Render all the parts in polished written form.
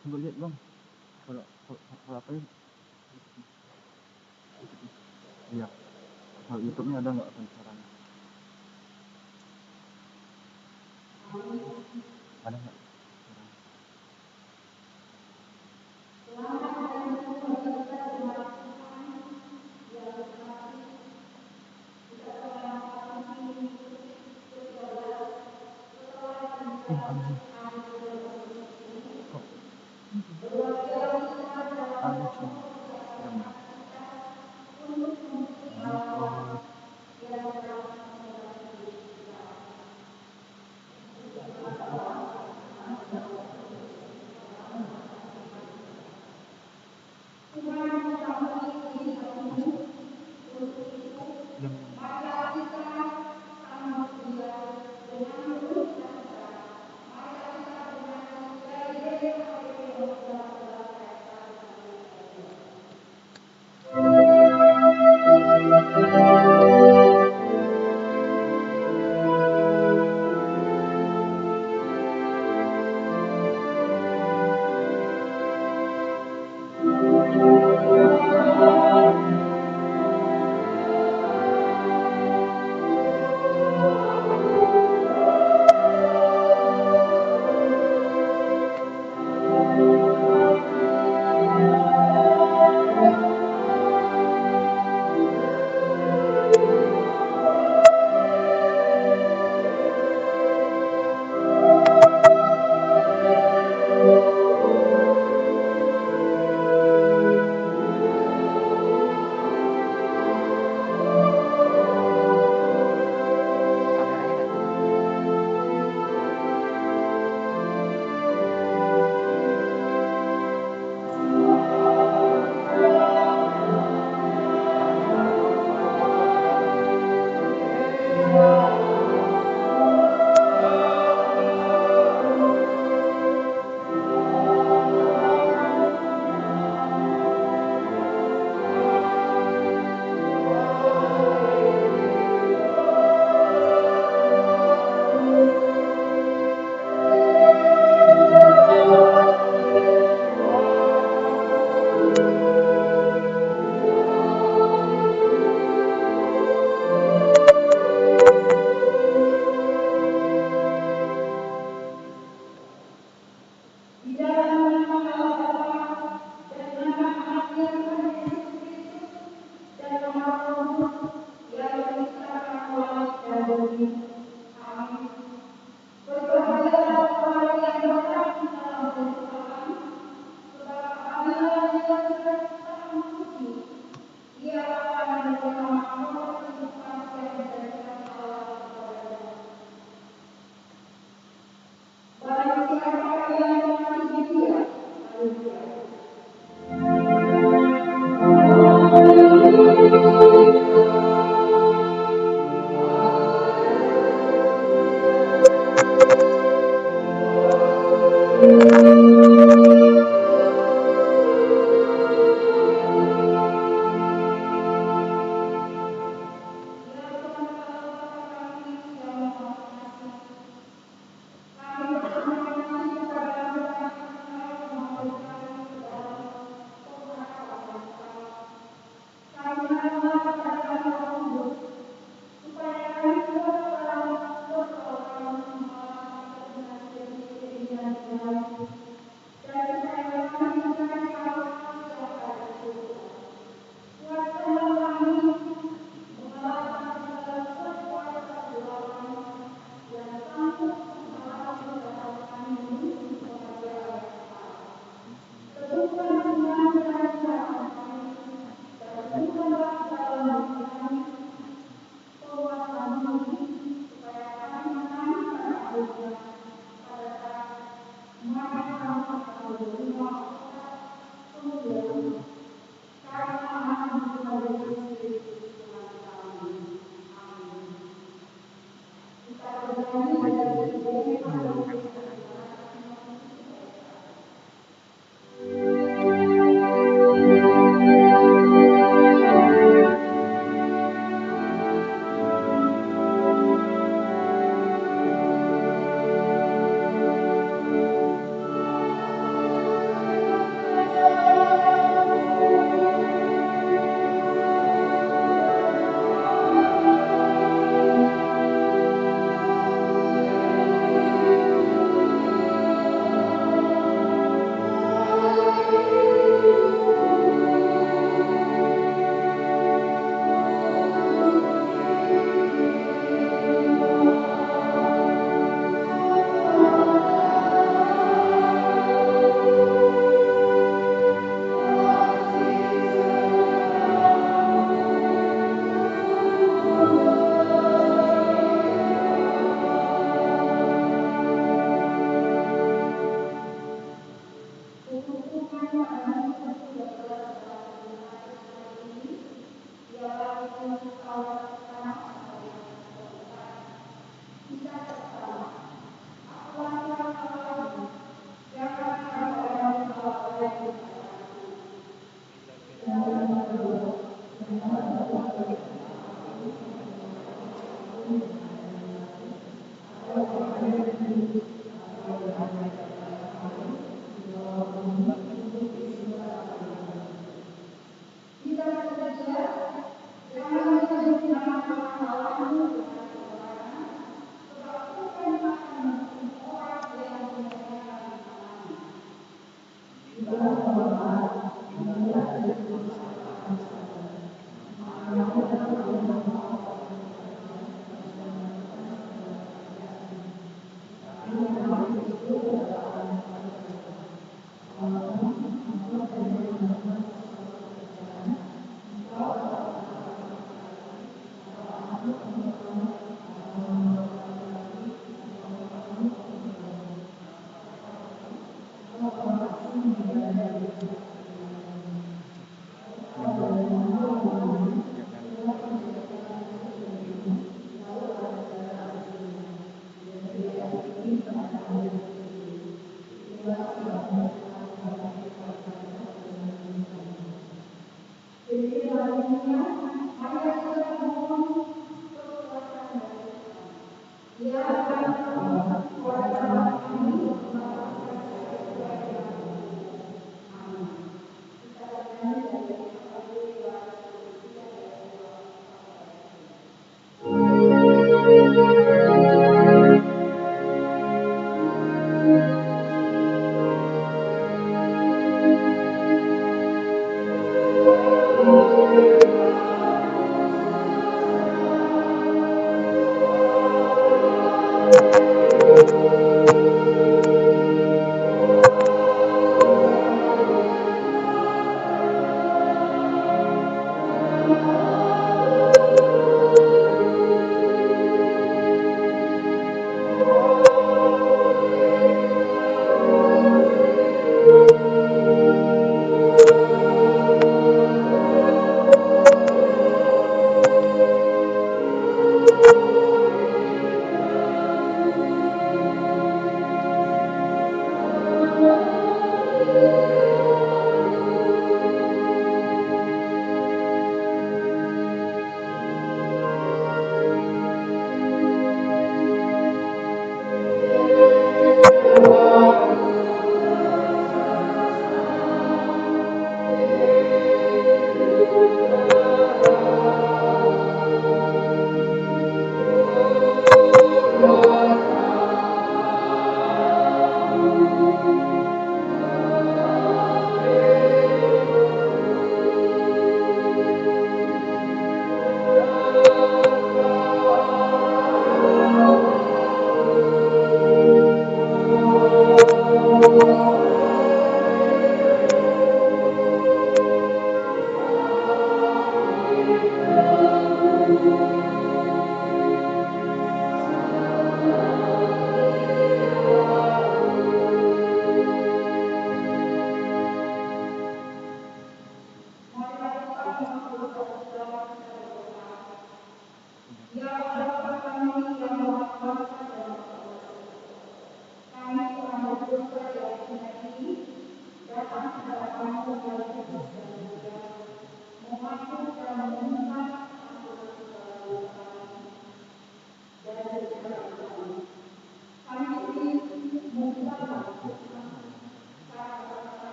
Coba lihat bang, kalau apa ya? Iya, kalau YouTube-nya ada nggak caranya? Ada nggak? Anjing. Kok ada sih yang yang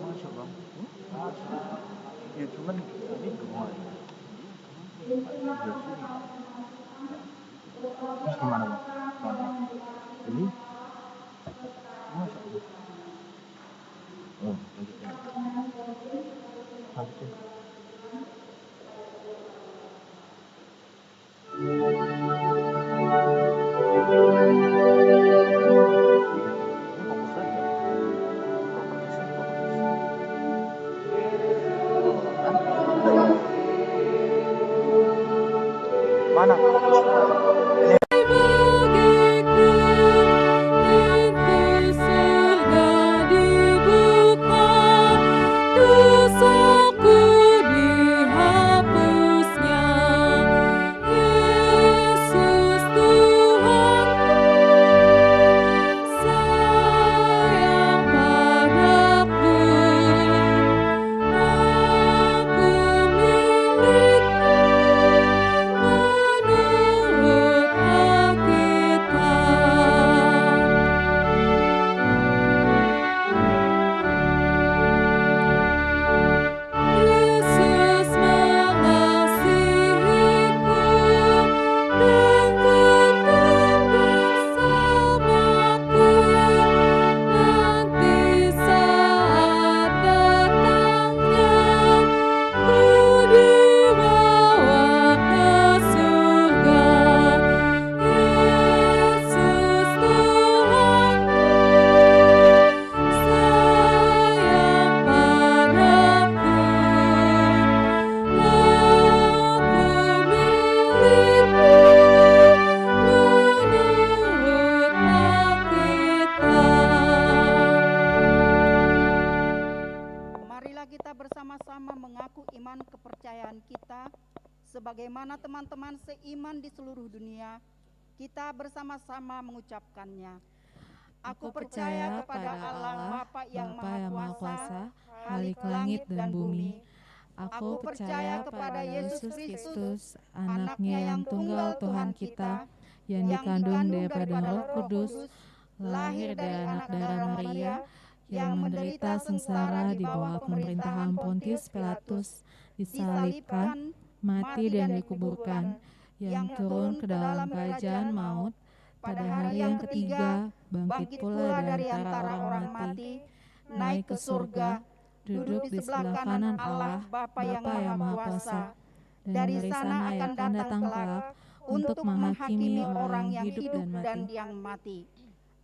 Masuk bang. Ya cuman ini gemar. Terus gimana bang? Ini masuk bang. Oh, lanjutin. Lanjutin. Fokus aja. Mana? Sebagaimana teman-teman seiman di seluruh dunia, kita bersama-sama mengucapkannya. Aku percaya kepada Allah Bapa yang Maha Kuasa, Khalik langit dan bumi. Aku percaya kepada Yesus Kristus, Anaknya yang tunggal Tuhan kita, yang dikandung daripada Roh Kudus, lahir dari anak darah Maria, yang menderita sengsara di bawah pemerintahan Pontius Pilatus, disalibkan, mati dan dikuburkan, yang turun ke dalam kerajaan maut, pada hari yang ketiga bangkit pula dari antara orang mati, naik ke surga, duduk di sebelah kanan Allah Bapa yang Maha Kuasa. Dari sana akan datang kelak untuk menghakimi orang yang hidup dan yang mati.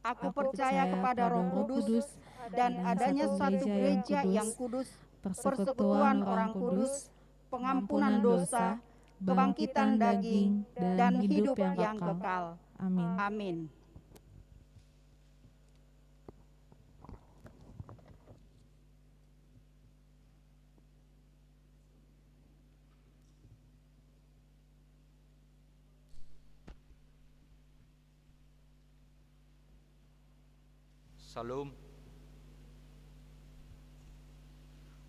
Aku percaya kepada Roh Kudus dan adanya satu gereja yang kudus, persekutuan orang kudus, pengampunan dosa, kebangkitan daging, dan hidup yang kekal. Amin. Amin. Salam.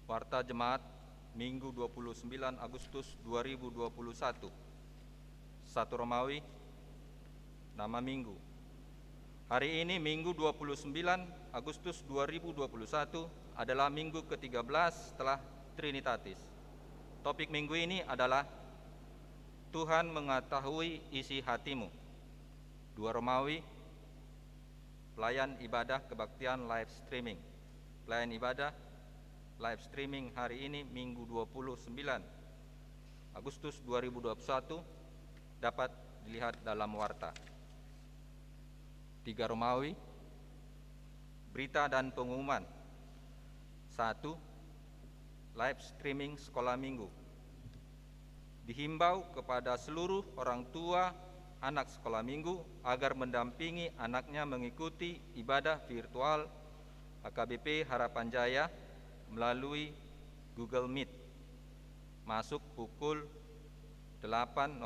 Warta Jemaat Minggu 29 Agustus 2021. 1 Romawi. Nama Minggu. Hari ini Minggu 29 Agustus 2021 adalah minggu ke-13 setelah Trinitatis. Topik minggu ini adalah Tuhan mengetahui isi hatimu. 2 Romawi. Pelayan ibadah kebaktian live streaming. Pelayan ibadah live streaming hari ini Minggu 29 Agustus 2021 dapat dilihat dalam warta. 3 Romawi. Berita dan pengumuman. 1. Live streaming sekolah minggu. Dihimbau kepada seluruh orang tua anak sekolah minggu agar mendampingi anaknya mengikuti ibadah virtual HKBP Harapan Jaya melalui Google Meet. Masuk pukul 8.00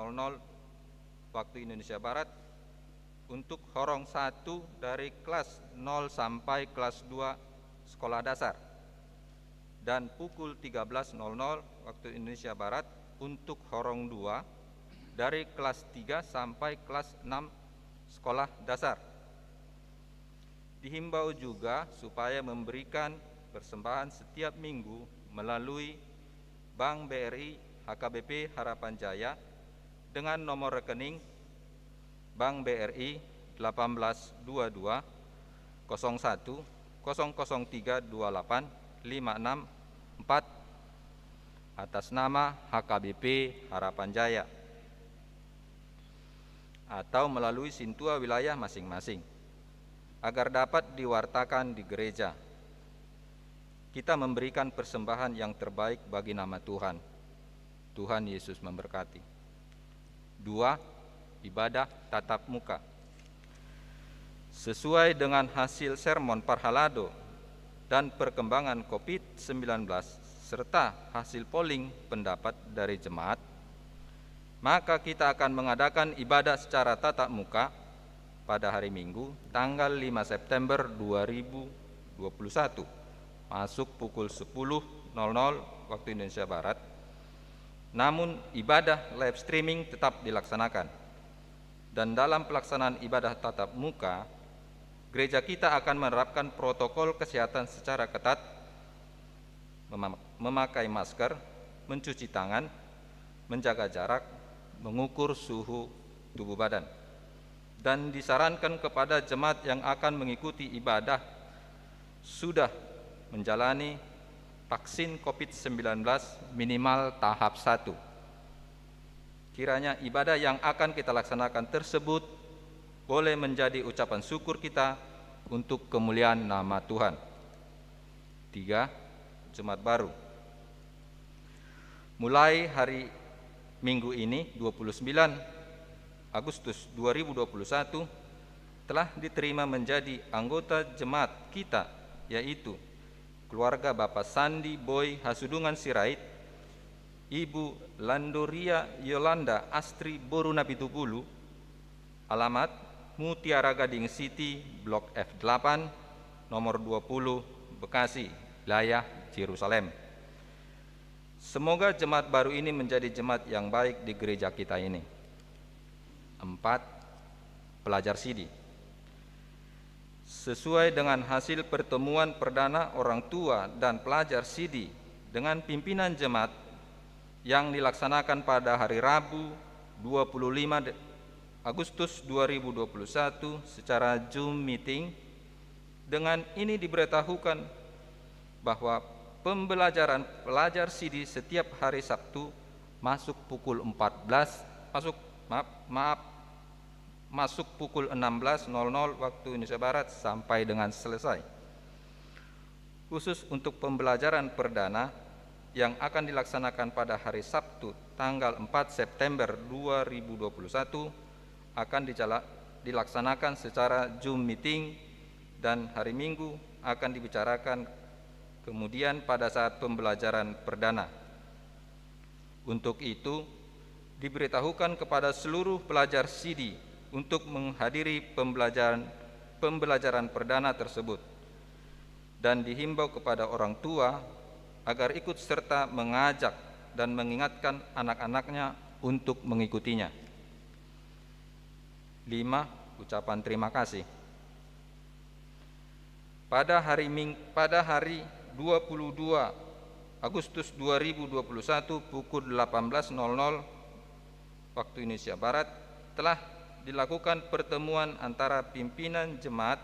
waktu Indonesia Barat untuk horong 1 dari kelas 0 sampai kelas 2 sekolah dasar, dan pukul 13.00 waktu Indonesia Barat untuk horong 2 dari kelas 3 sampai kelas 6 sekolah dasar. Dihimbau juga supaya memberikan persembahan setiap minggu melalui Bank BRI HKBP Harapan Jaya dengan nomor rekening Bank BRI 1822 01 00328 564 atas nama HKBP Harapan Jaya, atau melalui sintua wilayah masing-masing, agar dapat diwartakan di gereja. Kita memberikan persembahan yang terbaik bagi nama Tuhan. Tuhan Yesus memberkati. 2. Ibadah tatap muka. Sesuai dengan hasil sermon Parhalado dan perkembangan COVID-19 serta hasil polling pendapat dari jemaat, maka kita akan mengadakan ibadah secara tatap muka pada hari Minggu tanggal 5 September 2021 masuk pukul 10.00 waktu Indonesia Barat. Namun ibadah live streaming tetap dilaksanakan. Dan dalam pelaksanaan ibadah tatap muka, gereja kita akan menerapkan protokol kesehatan secara ketat, memakai masker, mencuci tangan, menjaga jarak, mengukur suhu tubuh badan. Dan disarankan kepada jemaat yang akan mengikuti ibadah sudah menjalani vaksin COVID-19 minimal tahap 1. Kiranya ibadah yang akan kita laksanakan tersebut boleh menjadi ucapan syukur kita untuk kemuliaan nama Tuhan. 3. Jemaat baru. Mulai hari Minggu ini 29 Agustus 2021 telah diterima menjadi anggota jemaat kita, yaitu keluarga Bapak Sandi Boy Hasudungan Sirait, Ibu Landoria Yolanda Astri Boruna Pitupulu, alamat Mutiara Gading City, Blok F8, nomor 20, Bekasi, wilayah Yerusalem. Semoga jemaat baru ini menjadi jemaat yang baik di gereja kita ini. 4. Pelajar Sidi. sesuai dengan hasil pertemuan perdana orang tua dan pelajar SIDI dengan pimpinan jemaat yang dilaksanakan pada hari Rabu 25 Agustus 2021 secara Zoom meeting. Dengan ini diberitahukan bahwa pembelajaran pelajar SIDI setiap hari Sabtu masuk pukul 16.00 waktu Indonesia Barat sampai dengan selesai. Khusus untuk pembelajaran perdana yang akan dilaksanakan pada hari Sabtu tanggal 4 September 2021 akan dilaksanakan secara Zoom meeting, dan hari Minggu akan dibicarakan kemudian pada saat pembelajaran perdana. Untuk itu, diberitahukan kepada seluruh pelajar SIDI untuk menghadiri pembelajaran perdana tersebut, dan dihimbau kepada orang tua agar ikut serta mengajak dan mengingatkan anak-anaknya untuk mengikutinya. 5. Ucapan terima kasih. Pada hari 22 Agustus 2021 pukul 18.00 waktu Indonesia Barat telah dilakukan pertemuan antara pimpinan jemaat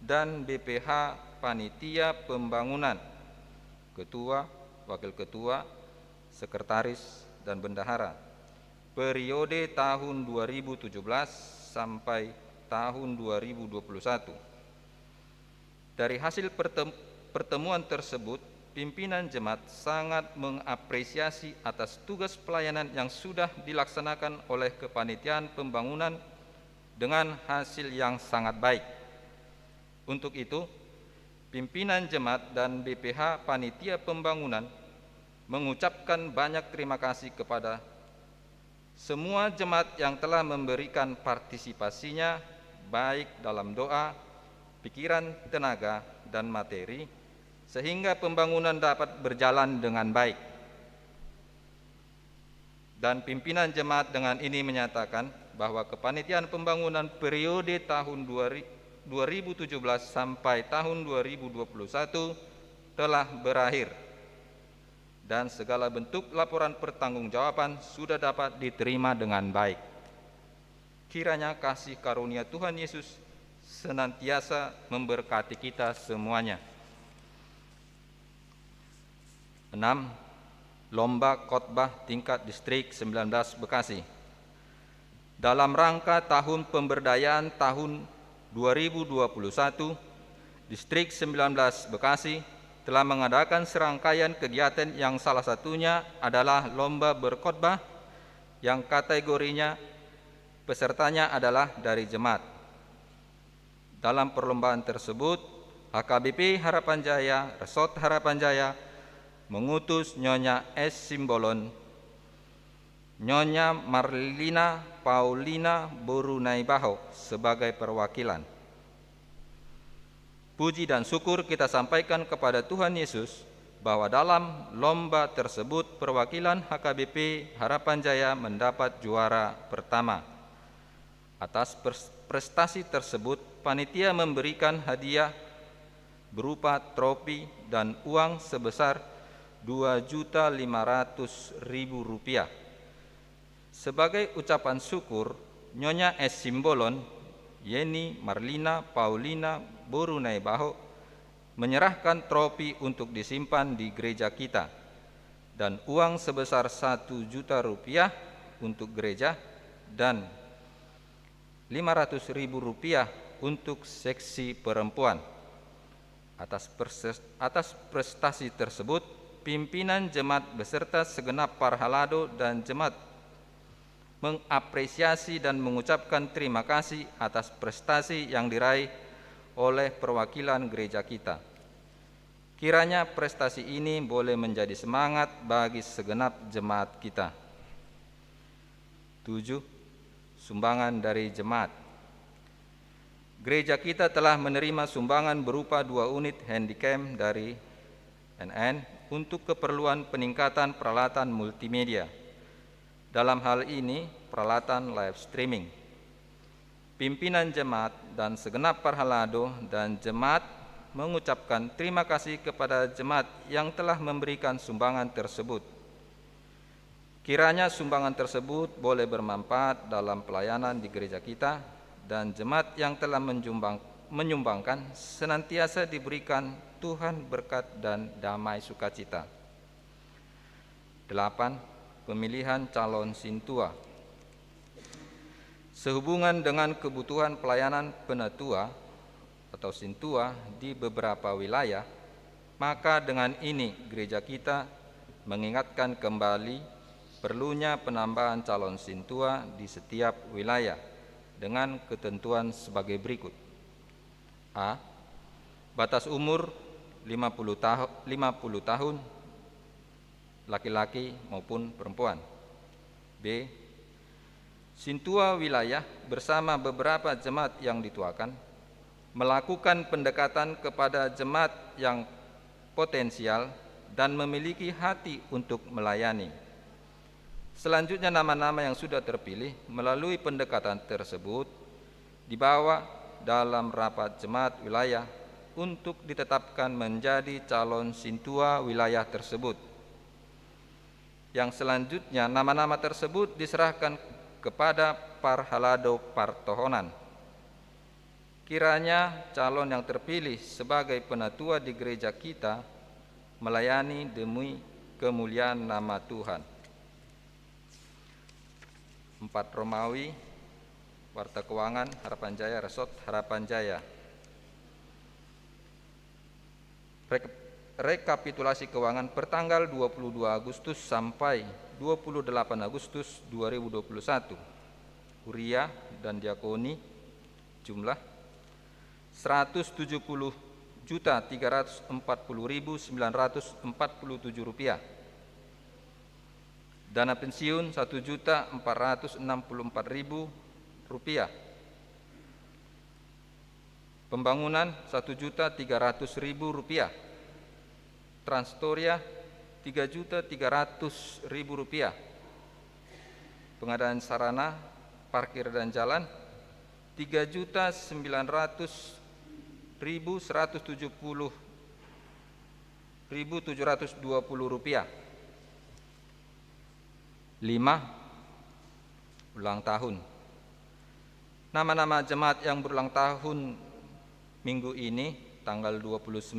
dan BPH Panitia Pembangunan, Ketua, Wakil Ketua, Sekretaris, dan Bendahara, periode tahun 2017 sampai tahun 2021. Dari hasil pertemuan tersebut, pimpinan jemaat sangat mengapresiasi atas tugas pelayanan yang sudah dilaksanakan oleh Kepanitiaan Pembangunan dengan hasil yang sangat baik. Untuk itu, pimpinan jemaat dan BPH Panitia Pembangunan mengucapkan banyak terima kasih kepada semua jemaat yang telah memberikan partisipasinya baik dalam doa, pikiran, tenaga, dan materi, sehingga pembangunan dapat berjalan dengan baik. Dan pimpinan jemaat dengan ini menyatakan bahwa Kepanitiaan Pembangunan periode tahun 2017 sampai tahun 2021 telah berakhir, dan segala bentuk laporan pertanggungjawaban sudah dapat diterima dengan baik. Kiranya kasih karunia Tuhan Yesus senantiasa memberkati kita semuanya. 6. Lomba Khotbah Tingkat Distrik 19 Bekasi. Dalam rangka Tahun Pemberdayaan tahun 2021, Distrik 19 Bekasi telah mengadakan serangkaian kegiatan yang salah satunya adalah lomba berkhotbah yang kategorinya pesertanya adalah dari jemaat. Dalam perlombaan tersebut, HKBP Harapan Jaya, Resort Harapan Jaya mengutus Nyonya S. Simbolon, Nyonya Marlina Paulina Borunaibaho sebagai perwakilan. Puji dan syukur kita sampaikan kepada Tuhan Yesus bahwa dalam lomba tersebut perwakilan HKBP Harapan Jaya mendapat juara pertama. Atas prestasi tersebut, panitia memberikan hadiah berupa trofi dan uang sebesar Rp2.500.000. Sebagai ucapan syukur, Nyonya S. Simbolon, Yeni Marlina Paulina Borunaibaho menyerahkan trofi untuk disimpan di gereja kita, dan uang sebesar Rp1 juta untuk gereja dan Rp500.000 untuk seksi perempuan. Atas prestasi tersebut, pimpinan jemaat beserta segenap para halado dan jemaat mengapresiasi dan mengucapkan terima kasih atas prestasi yang diraih oleh perwakilan gereja kita. Kiranya prestasi ini boleh menjadi semangat bagi segenap jemaat kita. 7. Sumbangan dari jemaat. Gereja kita telah menerima sumbangan berupa 2 unit handycam dari NN untuk keperluan peningkatan peralatan multimedia. Dalam hal ini, peralatan live streaming. pimpinan jemaat dan segenap parhalado dan jemaat mengucapkan terima kasih kepada jemaat yang telah memberikan sumbangan tersebut. Kiranya sumbangan tersebut boleh bermanfaat dalam pelayanan di gereja kita, dan jemaat yang telah menyumbangkan senantiasa diberikan Tuhan berkat dan damai sukacita. 8. Pemilihan calon sintua. Sehubungan dengan kebutuhan pelayanan penatua atau sintua di beberapa wilayah, maka dengan ini gereja kita mengingatkan kembali perlunya penambahan calon sintua di setiap wilayah dengan ketentuan sebagai berikut. A. Batas umur 50 tahun laki-laki maupun perempuan. B. Sintua wilayah bersama beberapa jemaat yang dituakan melakukan pendekatan kepada jemaat yang potensial dan memiliki hati untuk melayani. Selanjutnya, nama-nama yang sudah terpilih melalui pendekatan tersebut dibawa dalam rapat jemaat wilayah untuk ditetapkan menjadi calon sintua wilayah tersebut. Yang selanjutnya, nama-nama tersebut diserahkan kepada Parhalado Partohonan. Kiranya calon yang terpilih sebagai penatua di gereja kita melayani demi kemuliaan nama Tuhan. 4 Romawi, Warta Keuangan, Harapan Jaya, Resort Harapan Jaya. Rekapitulasi keuangan pertanggal 22 Agustus sampai 28 Agustus 2021. Huria dan diakoni jumlah 170.340.947 rupiah. Dana pensiun 1.464.000 rupiah. Pembangunan 1.300.000 rupiah. Transtoria 3.300.000 rupiah. Pengadaan sarana, parkir dan jalan 3.900.170.720 rupiah. 5. Ulang tahun. Nama-nama jemaat yang berulang tahun minggu ini tanggal 29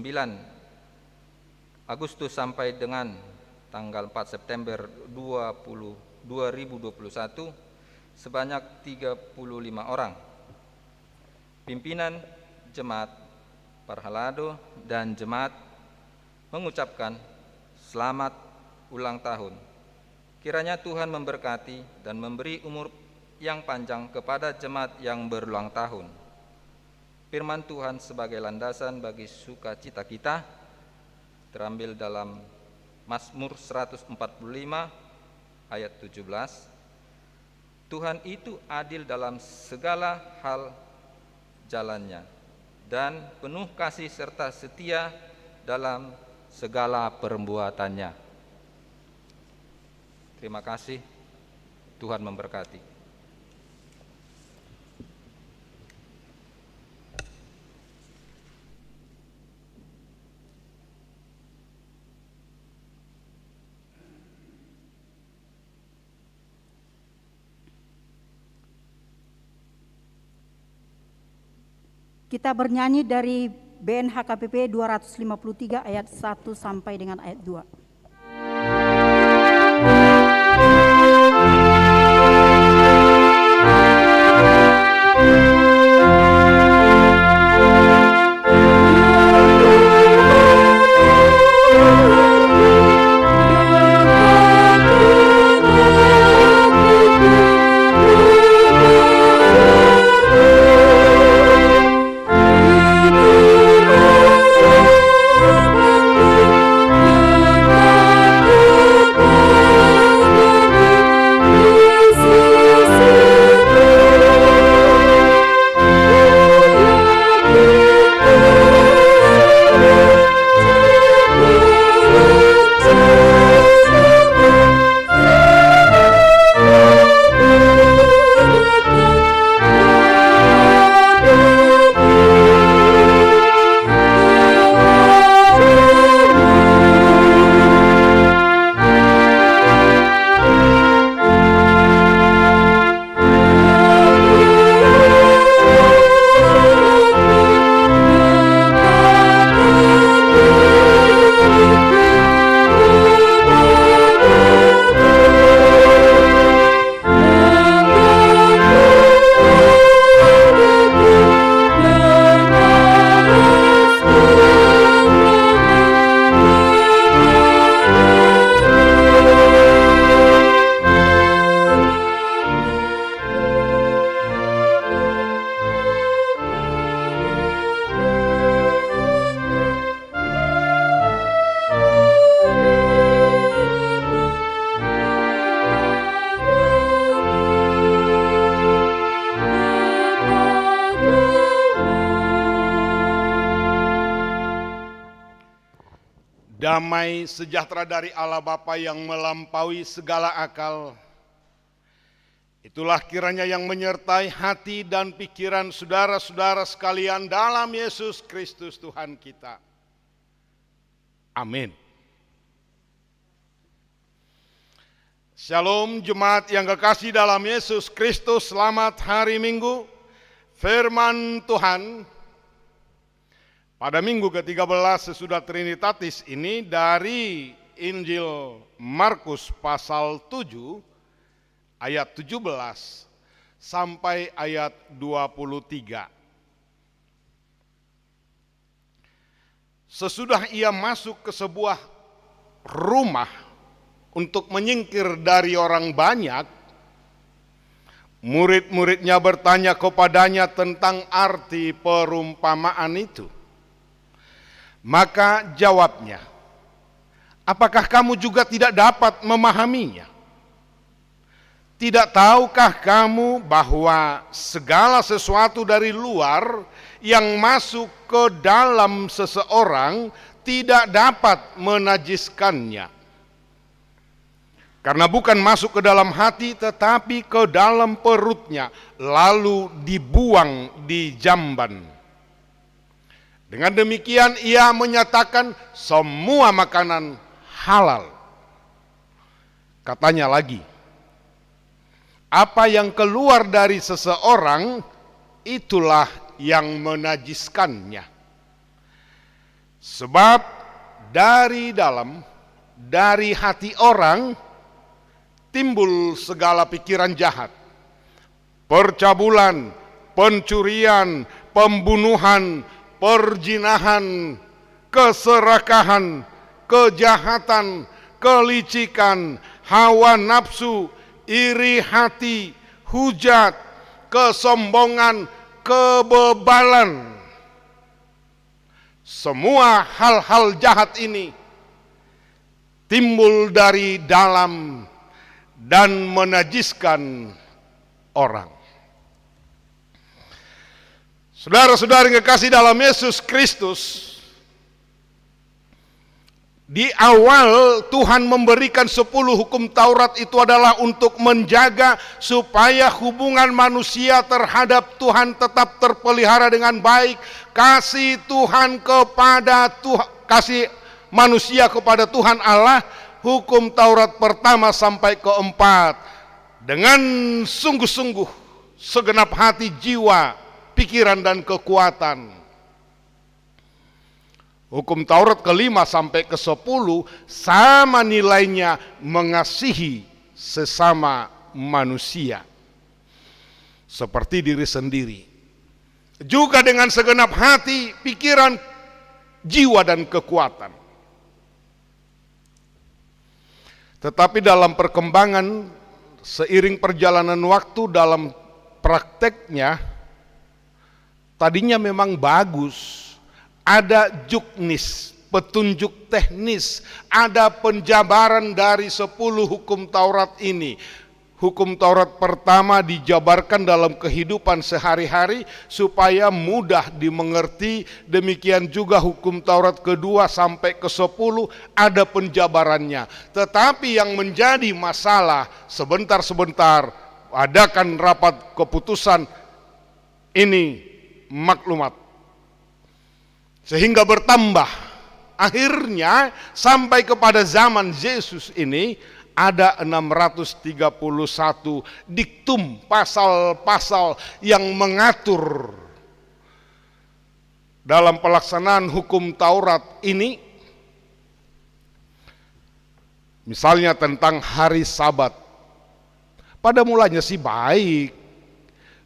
Agustus sampai dengan tanggal 4 September 2021 sebanyak 35 orang. Pimpinan jemaat, Parhalado dan jemaat mengucapkan selamat ulang tahun. Kiranya Tuhan memberkati dan memberi umur yang panjang kepada jemaat yang berulang tahun. Firman Tuhan sebagai landasan bagi sukacita kita terambil dalam Mazmur 145 ayat 17. Tuhan itu adil dalam segala hal jalannya dan penuh kasih serta setia dalam segala perbuatannya. Terima kasih. Tuhan memberkati. Kita bernyanyi dari BNHKPP 253 ayat 1 sampai dengan ayat 2. Thank you. Damai sejahtera dari Allah Bapa yang melampaui segala akal, itulah kiranya yang menyertai hati dan pikiran saudara-saudara sekalian dalam Yesus Kristus Tuhan kita. Amin. Shalom jemaat yang kekasih dalam Yesus Kristus, selamat hari Minggu. Firman Tuhan pada minggu ke-13 sesudah Trinitatis ini dari Injil Markus pasal 7 ayat 17 sampai ayat 23. Sesudah ia masuk ke sebuah rumah untuk menyingkir dari orang banyak, murid-muridnya bertanya kepadanya tentang arti perumpamaan itu. Maka jawabnya, apakah kamu juga tidak dapat memahaminya? Tidak tahukah kamu bahwa segala sesuatu dari luar yang masuk ke dalam seseorang tidak dapat menajiskannya? Karena bukan masuk ke dalam hati tetapi ke dalam perutnya, lalu dibuang di jamban. Dengan demikian ia menyatakan semua makanan halal. Katanya lagi, apa yang keluar dari seseorang itulah yang menajiskannya. Sebab dari dalam, dari hati orang timbul segala pikiran jahat, percabulan, pencurian, pembunuhan, perzinahan, keserakahan, kejahatan, kelicikan, hawa nafsu, iri hati, hujat, kesombongan, kebebalan. Semua hal-hal jahat ini timbul dari dalam dan menajiskan orang. Saudara-saudari yang kekasih dalam Yesus Kristus, di awal Tuhan memberikan 10 hukum Taurat itu adalah untuk menjaga supaya hubungan manusia terhadap Tuhan tetap terpelihara dengan baik. Kasih Tuhan kepada kasih manusia kepada Tuhan Allah, hukum Taurat pertama sampai keempat, dengan sungguh-sungguh segenap hati, jiwa, pikiran dan kekuatan. Hukum Taurat ke-5 sampai ke-10 sama nilainya, mengasihi sesama manusia seperti diri sendiri. Juga dengan segenap hati, pikiran, jiwa dan kekuatan. Tetapi dalam perkembangan seiring perjalanan waktu dalam prakteknya, tadinya memang bagus, ada juknis, petunjuk teknis, ada penjabaran dari 10 hukum Taurat ini. Hukum Taurat pertama dijabarkan dalam kehidupan sehari-hari supaya mudah dimengerti. Demikian juga hukum Taurat kedua sampai ke-10 ada penjabarannya. Tetapi yang menjadi masalah, sebentar-sebentar adakan rapat keputusan ini maklumat, sehingga bertambah. Akhirnya sampai kepada zaman Yesus ini ada 631 diktum, pasal-pasal yang mengatur dalam pelaksanaan hukum Taurat ini. Misalnya tentang hari Sabat. Pada mulanya sih baik,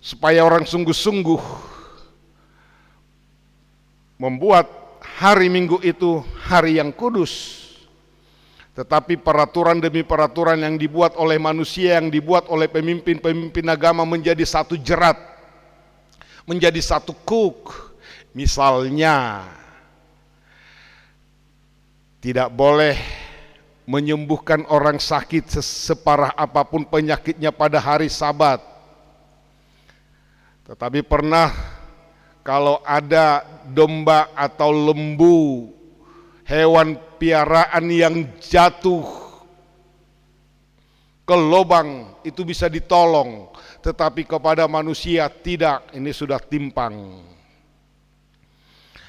supaya orang sungguh-sungguh membuat hari Minggu itu hari yang kudus. Tetapi peraturan demi peraturan yang dibuat oleh manusia, yang dibuat oleh pemimpin-pemimpin agama menjadi satu jerat, menjadi satu kuk. Misalnya, tidak boleh menyembuhkan orang sakit separah apapun penyakitnya pada hari Sabat. Tetapi pernah kalau ada domba atau lembu hewan piaraan yang jatuh ke lubang itu bisa ditolong, tetapi kepada manusia tidak. Ini sudah timpang.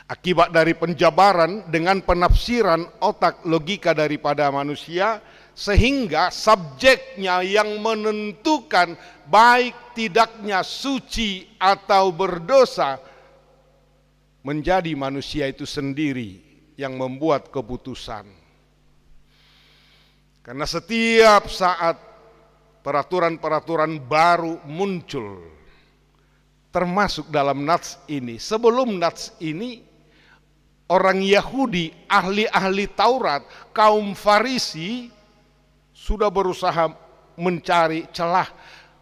Akibat dari penjabaran dengan penafsiran otak logika daripada manusia, sehingga subjeknya yang menentukan baik tidaknya suci atau berdosa menjadi manusia itu sendiri yang membuat keputusan. Karena setiap saat peraturan-peraturan baru muncul, termasuk dalam nats ini. Sebelum nats ini, orang Yahudi, ahli-ahli Taurat, kaum Farisi sudah berusaha mencari celah,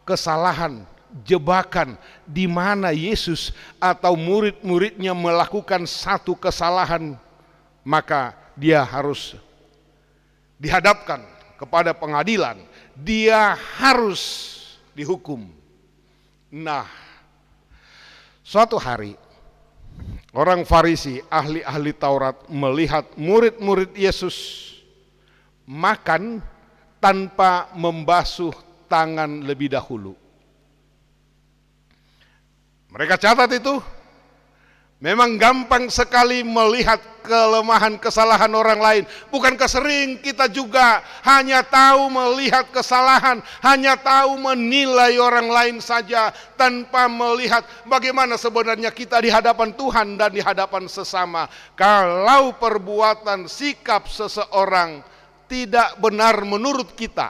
kesalahan, jebakan di mana Yesus atau murid-muridnya melakukan satu kesalahan, maka dia harus dihadapkan kepada pengadilan, dia harus dihukum. Nah, suatu hari orang Farisi, ahli-ahli Taurat melihat murid-murid Yesus makan tanpa membasuh tangan lebih dahulu. Mereka catat itu. Memang gampang sekali melihat kelemahan, kesalahan orang lain. Bukankah sering kita juga hanya tahu melihat kesalahan, hanya tahu menilai orang lain saja, tanpa melihat bagaimana sebenarnya kita di hadapan Tuhan dan di hadapan sesama. Kalau perbuatan, sikap seseorang tidak benar menurut kita,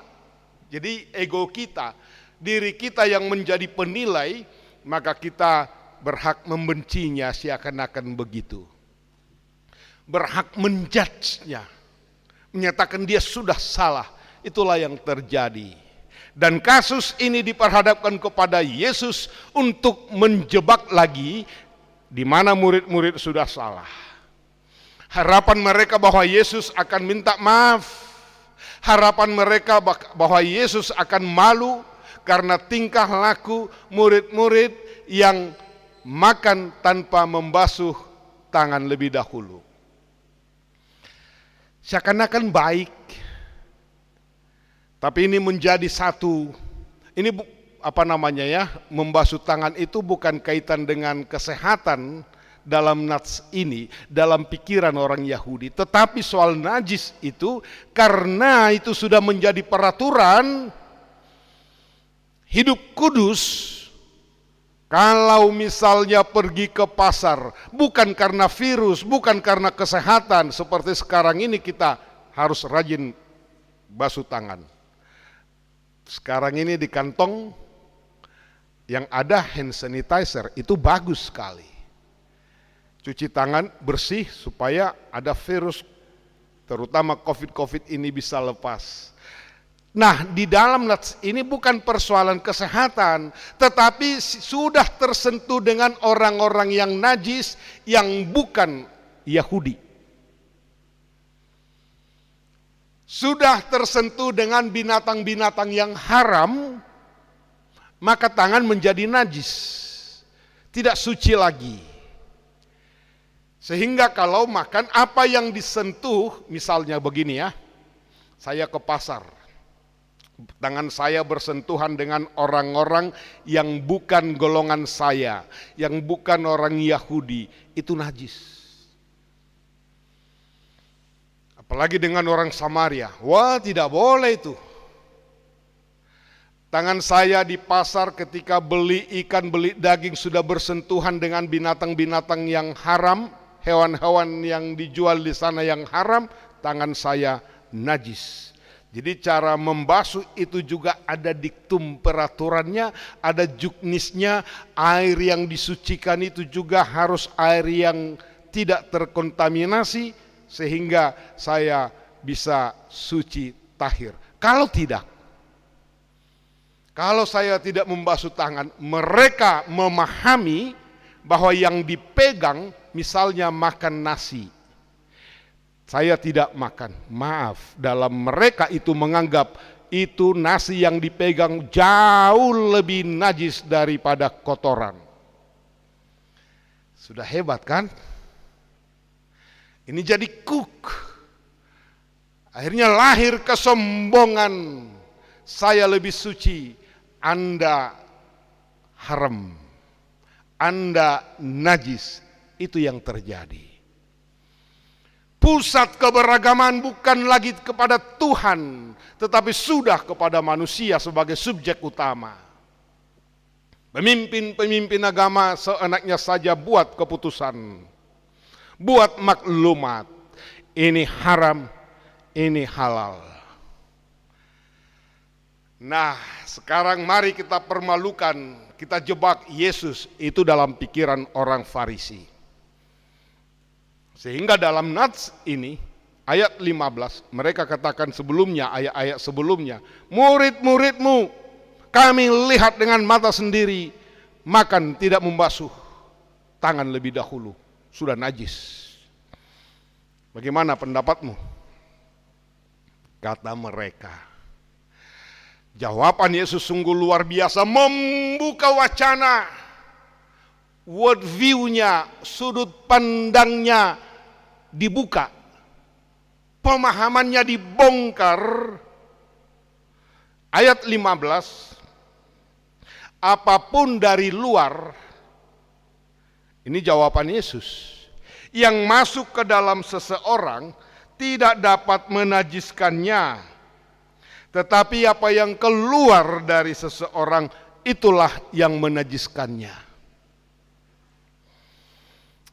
jadi ego kita, diri kita yang menjadi penilai, maka kita berhak membencinya seakan-akan begitu. Berhak menjudge-nya, menyatakan dia sudah salah. Itulah yang terjadi. Dan kasus ini diperhadapkan kepada Yesus untuk menjebak lagi di mana murid-murid sudah salah. Harapan mereka bahwa Yesus akan minta maaf. Harapan mereka bahwa Yesus akan malu karena tingkah laku murid-murid yang makan tanpa membasuh tangan lebih dahulu. Seakan-akan baik, tapi ini menjadi satu. Ini membasuh tangan itu bukan kaitan dengan kesehatan dalam nats ini, dalam pikiran orang Yahudi. Tetapi soal najis itu, karena itu sudah menjadi peraturan hidup kudus. Kalau misalnya pergi ke pasar, bukan karena virus, bukan karena kesehatan, seperti sekarang ini kita harus rajin basuh tangan. Sekarang ini di kantong yang ada hand sanitizer, itu bagus sekali. Cuci tangan bersih supaya ada virus, terutama COVID ini bisa lepas. Nah, di dalam nats ini bukan persoalan kesehatan, tetapi sudah tersentuh dengan orang-orang yang najis, yang bukan Yahudi. Sudah tersentuh dengan binatang-binatang yang haram, maka tangan menjadi najis, tidak suci lagi. Sehingga kalau makan, apa yang disentuh, misalnya begini ya, saya ke pasar, tangan saya bersentuhan dengan orang-orang yang bukan golongan saya, yang bukan orang Yahudi, itu najis. Apalagi dengan orang Samaria, wah tidak boleh itu. Tangan saya di pasar ketika beli ikan, beli daging sudah bersentuhan dengan binatang-binatang yang haram, hewan-hewan yang dijual di sana yang haram, tangan saya najis. Jadi cara membasuh itu juga ada diktum peraturannya, ada juknisnya. Air yang disucikan itu juga harus air yang tidak terkontaminasi, sehingga saya bisa suci tahir. Kalau tidak, kalau saya tidak membasuh tangan, mereka memahami bahwa yang dipegang, misalnya makan nasi, saya tidak makan, maaf, dalam mereka itu menganggap itu nasi yang dipegang jauh lebih najis daripada kotoran. Sudah hebat kan? Ini jadi kuk. Akhirnya lahir kesombongan. Saya lebih suci, Anda haram, Anda najis. Itu yang terjadi. Pusat keberagaman bukan lagi kepada Tuhan, tetapi sudah kepada manusia sebagai subjek utama. Pemimpin-pemimpin agama seenaknya saja buat keputusan, buat maklumat. Ini haram, ini halal. Nah, sekarang mari kita permalukan, kita jebak Yesus itu dalam pikiran orang Farisi. Sehingga dalam nats ini, ayat 15, mereka katakan sebelumnya, ayat-ayat sebelumnya, murid-muridmu kami lihat dengan mata sendiri, makan tidak membasuh tangan lebih dahulu, sudah najis. Bagaimana pendapatmu? Kata mereka. Jawaban Yesus sungguh luar biasa, membuka wacana, world view-nya, sudut pandangnya dibuka, pemahamannya dibongkar. Ayat 15, apapun dari luar, ini jawaban Yesus, yang masuk ke dalam seseorang tidak dapat menajiskannya, tetapi apa yang keluar dari seseorang itulah yang menajiskannya.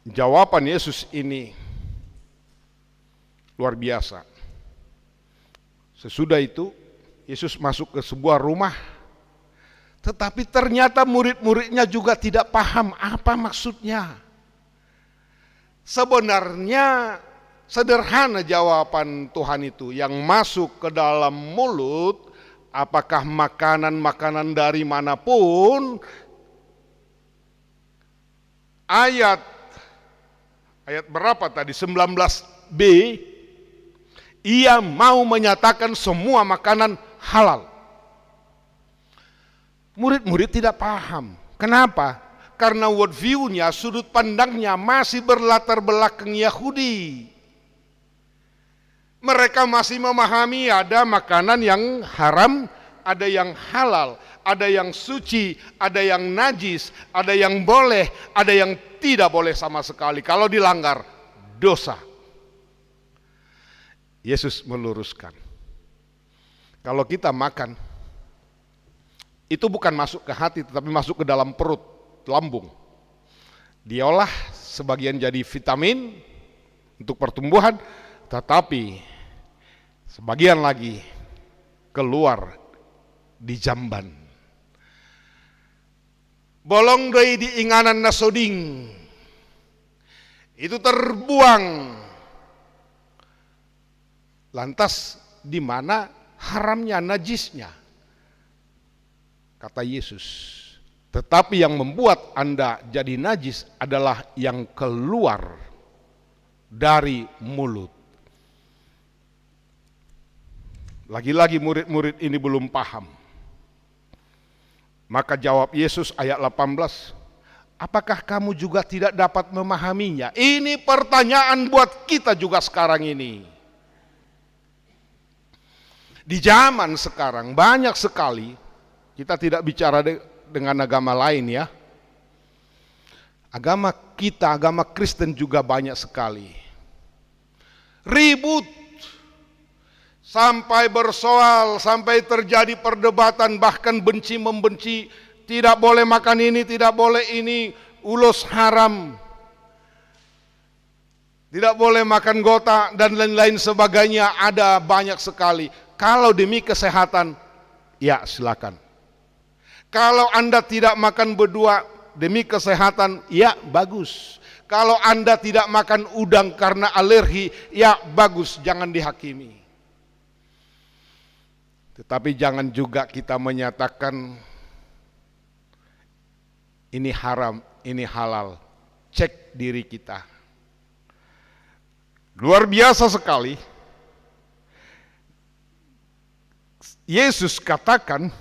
Jawaban Yesus ini luar biasa. Sesudah itu Yesus masuk ke sebuah rumah, tetapi ternyata murid-muridnya juga tidak paham apa maksudnya. Sebenarnya sederhana jawaban Tuhan itu, yang masuk ke dalam mulut, apakah makanan-makanan dari manapun. Ayat berapa tadi? 19b, ia mau menyatakan semua makanan halal. Murid-murid tidak paham. Kenapa? Karena world view-nya, sudut pandangnya masih berlatar belakang Yahudi. Mereka masih memahami ada makanan yang haram, ada yang halal, ada yang suci, ada yang najis, ada yang boleh, ada yang tidak boleh sama sekali. Kalau dilanggar, dosa. Yesus meluruskan. Kalau kita makan, itu bukan masuk ke hati, tetapi masuk ke dalam perut, lambung. Diolah sebagian jadi vitamin untuk pertumbuhan, tetapi sebagian lagi keluar di jamban. Bolong deui di inganan nasoding, itu terbuang. Lantas di mana haramnya, najisnya? Kata Yesus, tetapi yang membuat Anda jadi najis adalah yang keluar dari mulut. Lagi-lagi murid-murid ini belum paham. Maka jawab Yesus ayat 18, apakah kamu juga tidak dapat memahaminya? Ini pertanyaan buat kita juga sekarang ini. Di zaman sekarang banyak sekali, kita tidak bicara dengan agama lain ya. Agama kita, agama Kristen juga banyak sekali. Ribut, sampai bersoal, sampai terjadi perdebatan, bahkan benci-membenci, tidak boleh makan ini, tidak boleh ini, ulos haram, tidak boleh makan gota, dan lain-lain sebagainya, ada banyak sekali. Kalau demi kesehatan, ya silakan. Kalau Anda tidak makan berdua demi kesehatan, ya bagus. Kalau Anda tidak makan udang karena alergi, ya bagus, jangan dihakimi. Tetapi jangan juga kita menyatakan ini haram, ini halal. Cek diri kita. Luar biasa sekali. Yesus katakan,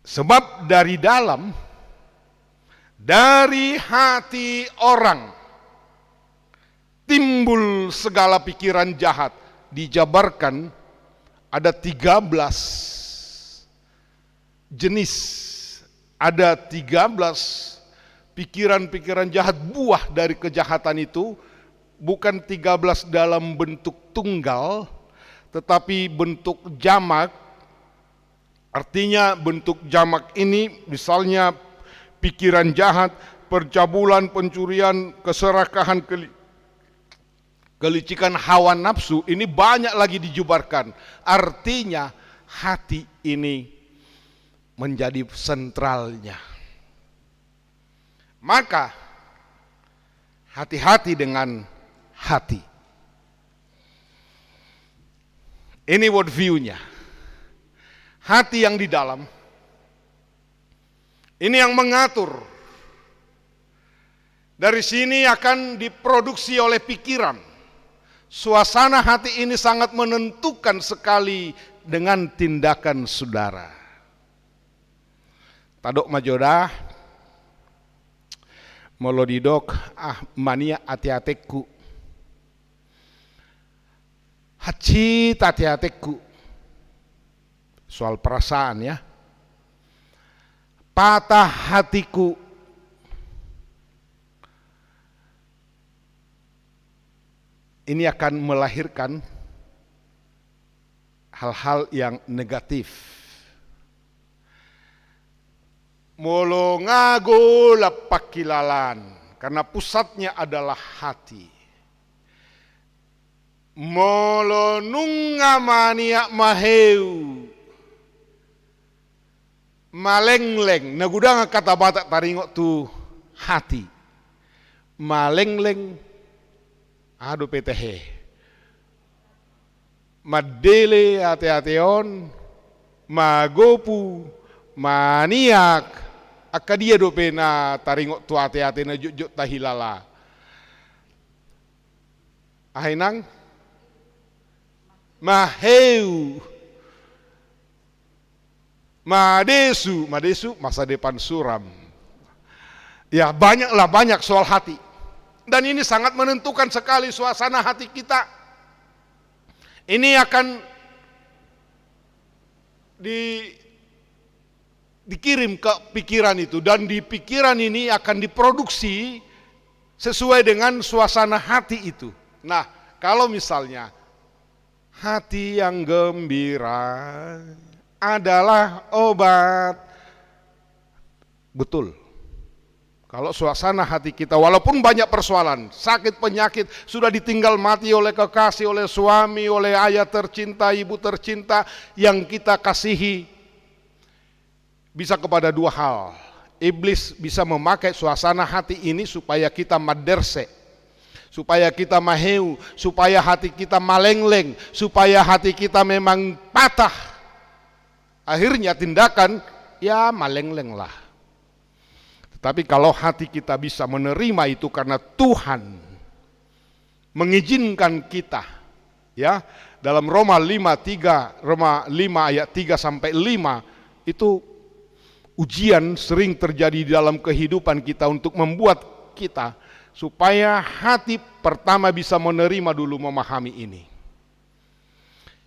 sebab dari dalam, dari hati orang timbul segala pikiran jahat. Dijabarkan ada 13 jenis, ada 13 pikiran-pikiran jahat. Buah dari kejahatan itu bukan 13 dalam bentuk tunggal, tetapi bentuk jamak. Artinya bentuk jamak ini misalnya pikiran jahat, percabulan, pencurian, keserakahan, kelicikan hawa nafsu, ini banyak lagi dijubarkan. Artinya hati ini menjadi sentralnya. Maka hati-hati dengan hati. Ini world view-nya. Hati yang di dalam ini yang mengatur. Dari sini akan diproduksi oleh pikiran. Suasana hati ini sangat menentukan sekali dengan tindakan saudara. Tadok majodah, molodidok mania ati-ateku. Haci ati-ateku. Soal perasaan ya. Patah hatiku. Ini akan melahirkan hal-hal yang negatif. Molo ngago lapak kilalan, karena pusatnya adalah hati. Molo nunga mania maheu, malengleng, nagudang kata batak taringok tu hati. Malengleng, aduh PTH. Madele ate-ateon, magopu, maniak, akadia dope na taringok tu ate-ate na jujut tahilala. Ahinang, maheu, madesu masa depan suram. Ya banyak soal hati. Dan ini sangat menentukan sekali suasana hati kita. Ini akan dikirim ke pikiran itu, dan di pikiran ini akan diproduksi sesuai dengan suasana hati itu. Nah, kalau misalnya hati yang gembira adalah obat, betul. Kalau suasana hati kita, walaupun banyak persoalan, sakit, penyakit, sudah ditinggal mati oleh kekasih, oleh suami, oleh ayah tercinta, ibu tercinta yang kita kasihi, bisa kepada dua hal. Iblis bisa memakai suasana hati ini supaya kita maderse, supaya kita maheu, supaya hati kita malengleng, supaya hati kita memang patah. Akhirnya tindakan, ya malengleng lah. Tapi kalau hati kita bisa menerima itu karena Tuhan mengizinkan kita, ya, dalam Roma 5 ayat 3 sampai 5 itu ujian sering terjadi di dalam kehidupan kita untuk membuat kita supaya hati pertama bisa menerima dulu, memahami ini.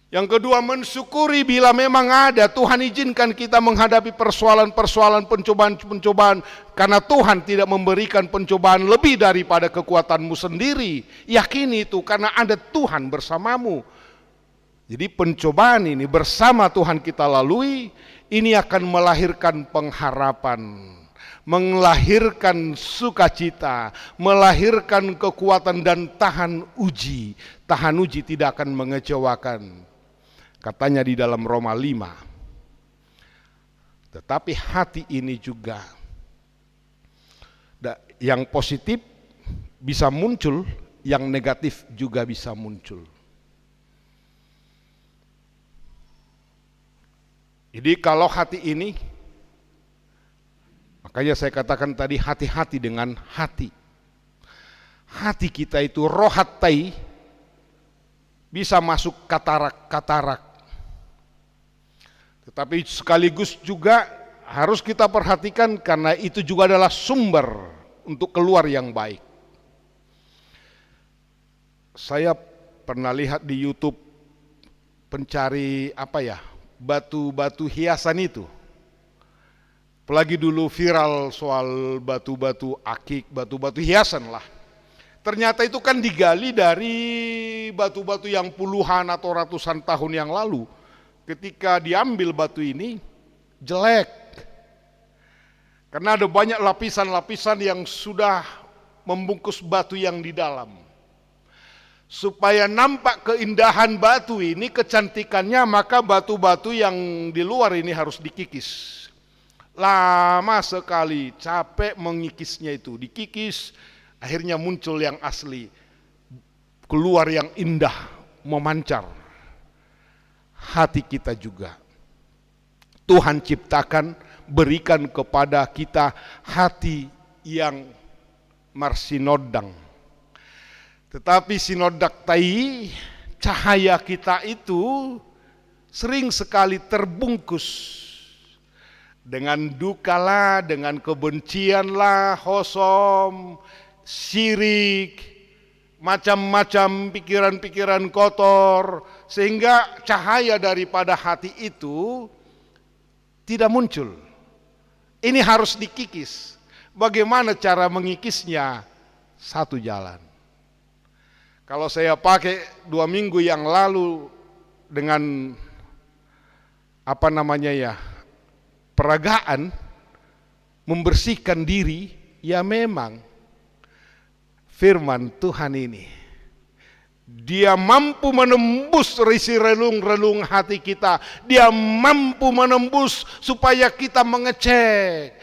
Yang kedua, mensyukuri bila memang ada, Tuhan izinkan kita menghadapi persoalan-persoalan, pencobaan-pencobaan, karena Tuhan tidak memberikan pencobaan lebih daripada kekuatanmu sendiri. Yakini itu, karena ada Tuhan bersamamu. Jadi pencobaan ini bersama Tuhan kita lalui, ini akan melahirkan pengharapan, melahirkan sukacita, melahirkan kekuatan dan tahan uji. Tahan uji tidak akan mengecewakan. Katanya di dalam Roma 5. Tetapi hati ini juga yang positif bisa muncul, yang negatif juga bisa muncul. Jadi kalau hati ini, makanya saya katakan tadi hati-hati dengan hati. Hati kita itu rohatai, bisa masuk katarak-katarak. Tetapi sekaligus juga harus kita perhatikan karena itu juga adalah sumber untuk keluar yang baik. Saya pernah lihat di YouTube pencari batu-batu hiasan itu. Apalagi dulu viral soal batu-batu akik, batu-batu hiasan lah. Ternyata itu kan digali dari batu-batu yang puluhan atau ratusan tahun yang lalu. Ketika diambil batu ini, jelek. Karena ada banyak lapisan-lapisan yang sudah membungkus batu yang di dalam. Supaya nampak keindahan batu ini, kecantikannya, maka batu-batu yang di luar ini harus dikikis. Lama sekali, capek mengikisnya itu, dikikis, akhirnya muncul yang asli, keluar yang indah, memancar. Hati kita juga, Tuhan ciptakan, berikan kepada kita hati yang marsinodang. Tetapi sinodak tai, cahaya kita itu sering sekali terbungkus dengan duka lah, dengan kebencian lah, hosom, syirik, macam-macam pikiran-pikiran kotor, sehingga cahaya daripada hati itu tidak muncul. Ini harus dikikis. Bagaimana cara mengikisnya? Satu jalan. Kalau saya pakai 2 minggu yang lalu dengan peragaan, membersihkan diri, ya memang firman Tuhan ini, dia mampu menembus risi relung-relung hati kita. Dia mampu menembus supaya kita mengecek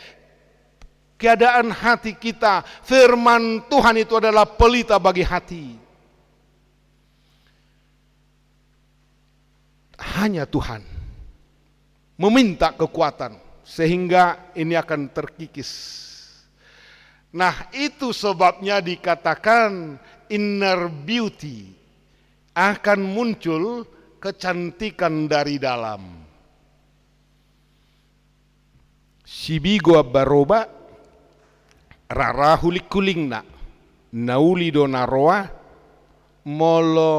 keadaan hati kita. Firman Tuhan itu adalah pelita bagi hati. Hanya Tuhan meminta kekuatan sehingga ini akan terkikis. Nah, itu sebabnya dikatakan inner beauty, akan muncul kecantikan dari dalam. Sibigo baroba rarahulik kulingna nauli donaroa molo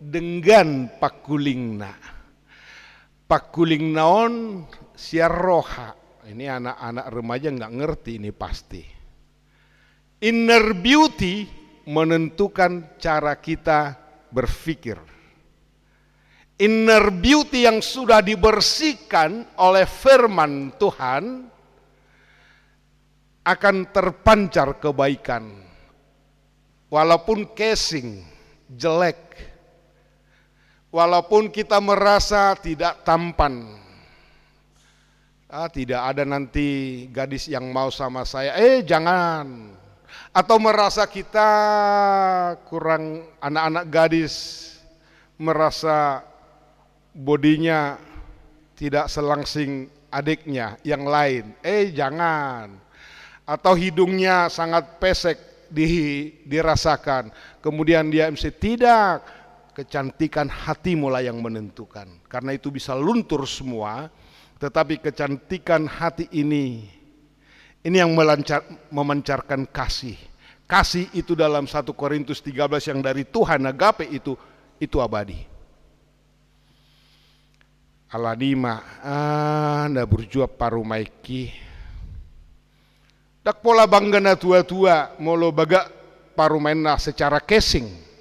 dengan pakulingna. Pakuling naon siarroha. Ini anak-anak remaja nggak ngerti ini pasti. Inner beauty menentukan cara kita berpikir. Inner beauty yang sudah dibersihkan oleh firman Tuhan akan terpancar kebaikan. Walaupun casing jelek, walaupun kita merasa tidak tampan, tidak ada nanti gadis yang mau sama saya, jangan. Atau merasa kita kurang, anak-anak gadis merasa bodinya tidak selangsing adiknya yang lain, jangan. Atau hidungnya sangat pesek dirasakan, kemudian dia MC, tidak. Kecantikan hati mulai yang menentukan. Karena itu bisa luntur semua, tetapi kecantikan hati ini yang memancarkan kasih. Kasih itu dalam 1 Korintus 13 yang dari Tuhan agape itu abadi. Aladima anda berjuap paru maiki. Dak pola banggana tua-tua molo baga paru mainna secara casing.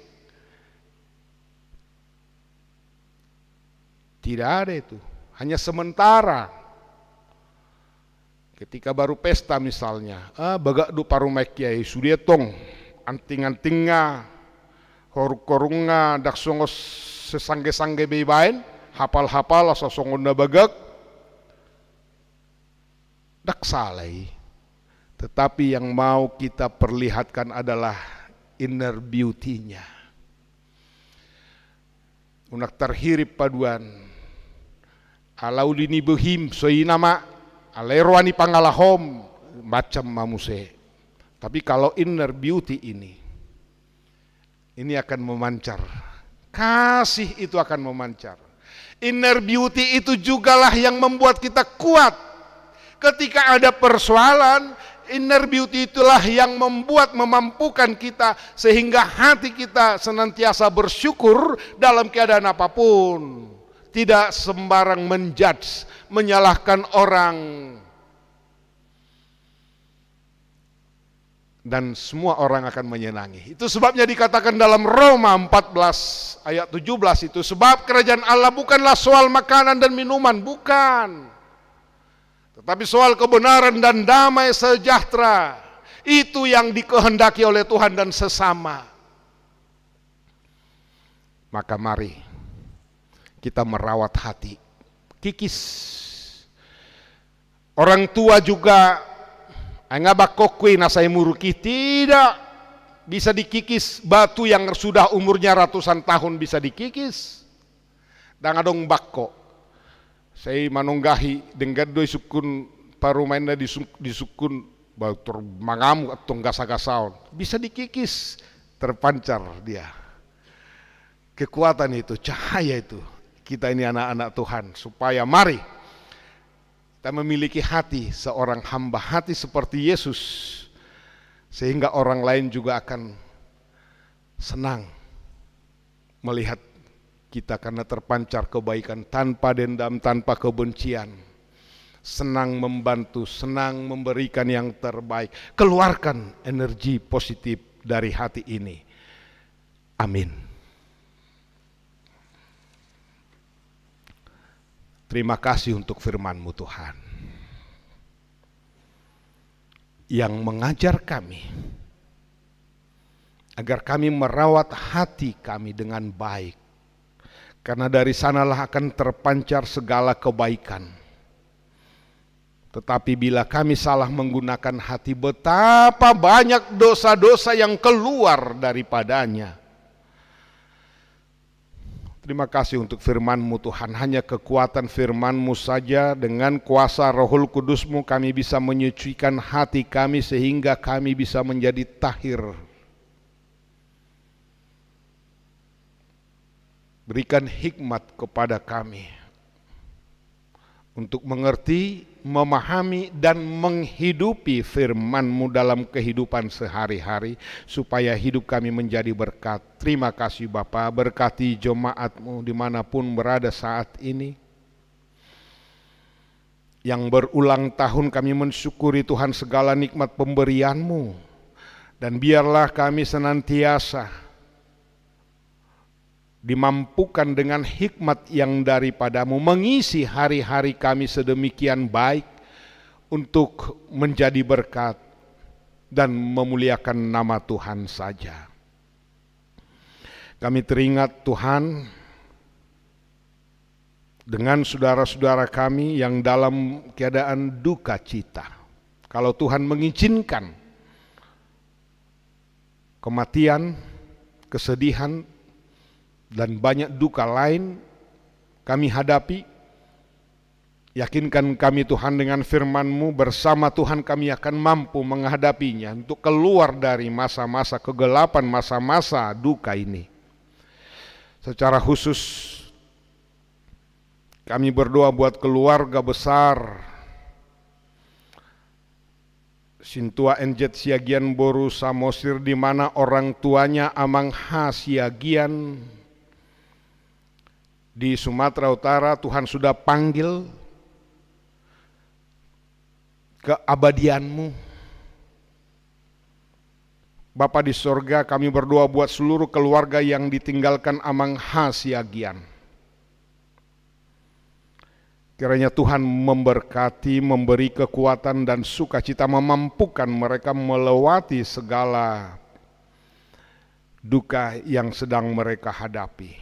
Tidak ada itu, hanya sementara. Ketika baru pesta misalnya, baga du parumek kiai sudietong, anting-antingnya, korunga, dak songos sesangge-sangge bebain, hafal-hafal asa songonda bagak, dak salai. Tetapi yang mau kita perlihatkan adalah inner beauty-nya. Unak terhirip paduan. Alaulini behim soi nama alerwani pangalahom macam mamuse. Tapi kalau inner beauty ini akan memancar. Kasih itu akan memancar. Inner beauty itu jugalah yang membuat kita kuat. Ketika ada persoalan, Inner beauty itulah yang memampukan kita sehingga hati kita senantiasa bersyukur dalam keadaan apapun. Tidak sembarang menjudge, menyalahkan orang. Dan semua orang akan menyenangi. Itu sebabnya dikatakan dalam Roma 14 ayat 17 itu, sebab kerajaan Allah bukanlah soal makanan dan minuman, bukan. Tetapi soal kebenaran dan damai sejahtera. Itu yang dikehendaki oleh Tuhan dan sesama. Maka mari kita merawat hati. Kikis. Orang tua juga angabakokwe nasai muruki, tidak bisa dikikis. Batu yang sudah umurnya ratusan tahun bisa dikikis. Dan adong bakko. Saya manunggahi dengan doi sukun parumainnya disukun batu mangamu atau gasa-gasaon. Bisa dikikis, terpancar dia. Kekuatan itu, cahaya itu. Kita ini anak-anak Tuhan, supaya mari kita memiliki hati seorang hamba, hati seperti Yesus, sehingga orang lain juga akan senang melihat kita karena terpancar kebaikan tanpa dendam, tanpa kebencian. Senang membantu, senang memberikan yang terbaik. Keluarkan energi positif dari hati ini. Amin. Terima kasih untuk firman-Mu Tuhan, yang mengajar kami agar kami merawat hati kami dengan baik, karena dari sanalah akan terpancar segala kebaikan. Tetapi bila kami salah menggunakan hati, betapa banyak dosa-dosa yang keluar daripadanya. Terima kasih untuk firman-Mu Tuhan. Hanya kekuatan firman-Mu saja, dengan kuasa Rohul Kudus-Mu kami bisa menyucikan hati kami sehingga kami bisa menjadi tahir. Berikan hikmat kepada kami untuk mengerti, memahami, dan menghidupi firman-Mu dalam kehidupan sehari-hari, supaya hidup kami menjadi berkat. Terima kasih Bapa, berkati jemaat-Mu dimanapun berada saat ini. Yang berulang tahun kami mensyukuri Tuhan segala nikmat pemberian-Mu, dan biarlah kami senantiasa dimampukan dengan hikmat yang daripada-Mu mengisi hari-hari kami sedemikian baik untuk menjadi berkat dan memuliakan nama Tuhan saja. Kami teringat Tuhan dengan saudara-saudara kami yang dalam keadaan duka cita. Kalau Tuhan mengizinkan kematian, kesedihan, dan banyak duka lain kami hadapi, yakinkan kami Tuhan dengan firman-Mu, bersama Tuhan kami akan mampu menghadapinya untuk keluar dari masa-masa kegelapan, masa-masa duka ini. Secara khusus kami berdoa buat keluarga besar Sintua Enjet Siagian Boru Samosir, di mana orang tuanya Amang H. Siagian di Sumatera Utara. Tuhan sudah panggil keabadian-Mu. Bapa di sorga, kami berdoa buat seluruh keluarga yang ditinggalkan Amang H. Siagian. Kiranya Tuhan memberkati, memberi kekuatan dan sukacita, memampukan mereka melewati segala duka yang sedang mereka hadapi.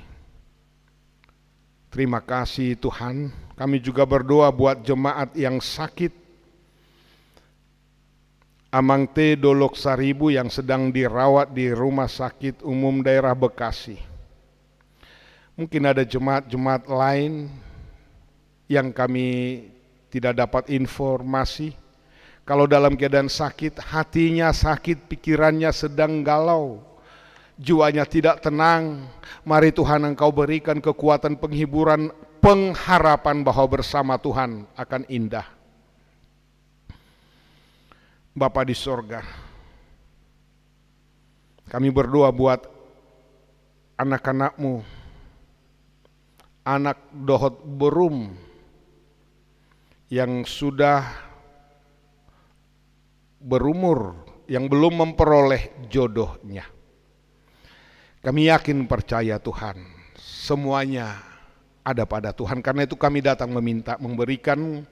Terima kasih Tuhan. Kami juga berdoa buat jemaat yang sakit, Amang T. Dolok Saribu yang sedang dirawat di Rumah Sakit Umum Daerah Bekasi. Mungkin ada jemaat-jemaat lain yang kami tidak dapat informasi. Kalau dalam keadaan sakit, hatinya sakit, pikirannya sedang galau, jiwanya tidak tenang, mari Tuhan Engkau berikan kekuatan, penghiburan, pengharapan bahwa bersama Tuhan akan indah. Bapa di sorga, kami berdoa buat anak-anak-Mu, anak dohot berum yang sudah berumur, yang belum memperoleh jodohnya. Kami yakin percaya Tuhan, semuanya ada pada Tuhan. Karena itu kami datang memberikan,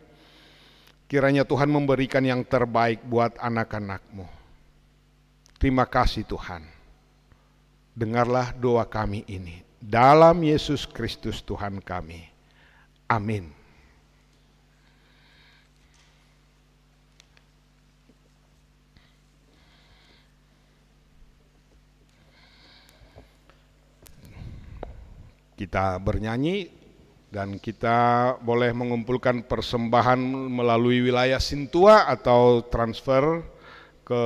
kiranya Tuhan memberikan yang terbaik buat anak-anak-Mu. Terima kasih Tuhan. Dengarlah doa kami ini. Dalam Yesus Kristus Tuhan kami. Amin. Kita bernyanyi dan kita boleh mengumpulkan persembahan melalui wilayah Sintua atau transfer ke